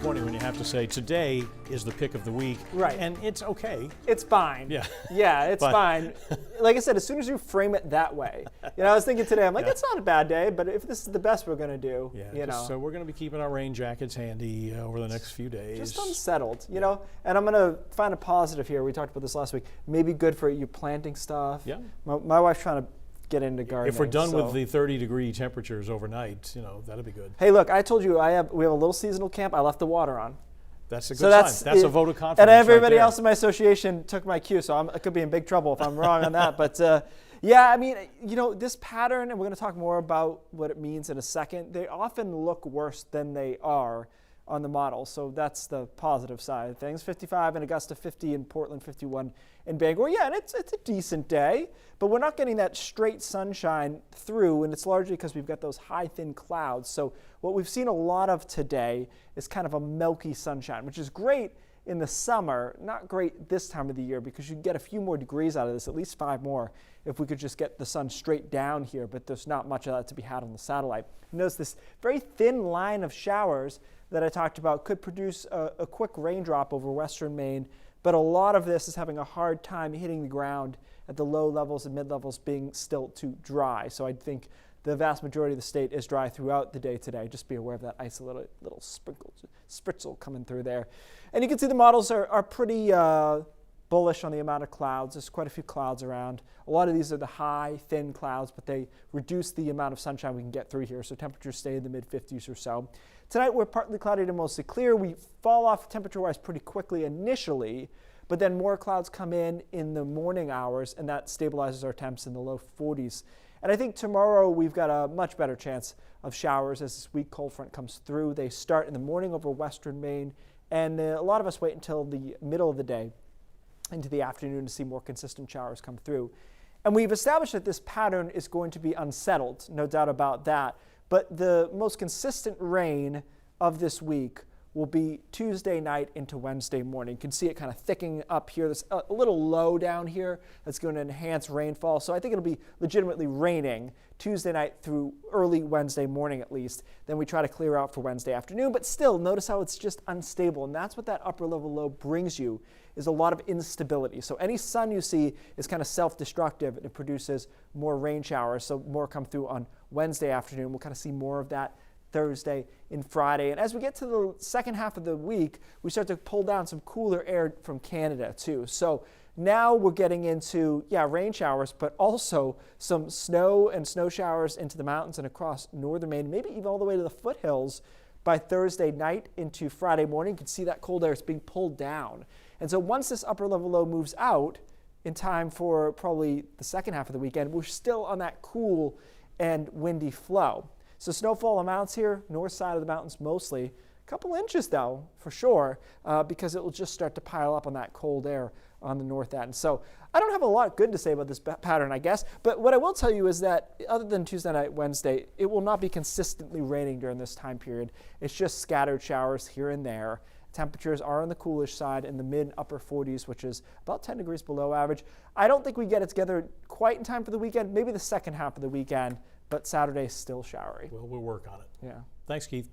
disappointing when you have to say today is the pick of the week. Right. And it's okay. It's fine. Yeah. Yeah, it's fine. Like I said, as soon as you frame it that way, I was thinking today, I'm like, it's not a bad day, but if this is the best we're going to do, So we're going to be keeping our rain jackets handy over the next few days. Just unsettled, and I'm going to find a positive here. We talked about this last week. Maybe good for you planting stuff. Yeah. My wife's trying to get into gardening. If we're done with the 30-degree temperatures overnight, that'll be good. Hey, look, I told you we have a little seasonal camp. I left the water on. That's a good sign. That's a vote of confidence. And everybody right else in my association took my cue, so I could be in big trouble if I'm wrong on that. But this pattern, and we're going to talk more about what it means in a second, they often look worse than they are on the model. So that's the positive side of things. 55 in Augusta, 50 in Portland, 51 in Bangor. Yeah, and it's a decent day, but we're not getting that straight sunshine through, and it's largely because we've got those high, thin clouds. So what we've seen a lot of today is kind of a milky sunshine, which is great in the summer, not great this time of the year because you get a few more degrees out of this, at least 5 more, if we could just get the sun straight down here, but there's not much of that to be had on the satellite. Notice this very thin line of showers that I talked about could produce a quick raindrop over western Maine, but a lot of this is having a hard time hitting the ground at the low levels and mid levels being still too dry. So I think the vast majority of the state is dry throughout the day today. Just be aware of that isolated little spritzel coming through there. And you can see the models are pretty bullish on the amount of clouds. There's quite a few clouds around. A lot of these are the high, thin clouds, but they reduce the amount of sunshine we can get through here, so temperatures stay in the mid-50s or so. Tonight we're partly cloudy to mostly clear. We fall off temperature-wise pretty quickly initially, but then more clouds come in the morning hours, and that stabilizes our temps in the low 40s. And I think tomorrow we've got a much better chance of showers as this weak cold front comes through. They start in the morning over western Maine, and a lot of us wait until the middle of the day into the afternoon to see more consistent showers come through. And we've established that this pattern is going to be unsettled, no doubt about that. But the most consistent rain of this week will be Tuesday night into Wednesday morning. You can see it kind of thickening up here. There's a little low down here that's going to enhance rainfall. So I think it'll be legitimately raining Tuesday night through early Wednesday morning at least. Then we try to clear out for Wednesday afternoon. But still, notice how it's just unstable. And that's what that upper level low brings you, is a lot of instability. So any sun you see is kind of self-destructive, and it produces more rain showers. So more come through on Wednesday afternoon. We'll kind of see more of that Thursday and Friday. And as we get to the second half of the week, we start to pull down some cooler air from Canada too. So now we're getting into, rain showers, but also some snow and snow showers into the mountains and across northern Maine, maybe even all the way to the foothills by Thursday night into Friday morning. You can see that cold air is being pulled down. And so once this upper level low moves out in time for probably the second half of the weekend, we're still on that cool and windy flow. So snowfall amounts here, north side of the mountains mostly. A couple inches though, for sure, because it will just start to pile up on that cold air on the north end. So I don't have a lot good to say about this pattern, I guess. But what I will tell you is that other than Tuesday night, Wednesday, it will not be consistently raining during this time period. It's just scattered showers here and there. Temperatures are on the coolish side in the mid-upper 40s, which is about 10 degrees below average. I don't think we get it together quite in time for the weekend, maybe the second half of the weekend, but Saturday is still showery. Well, we'll work on it. Yeah. Thanks, Keith.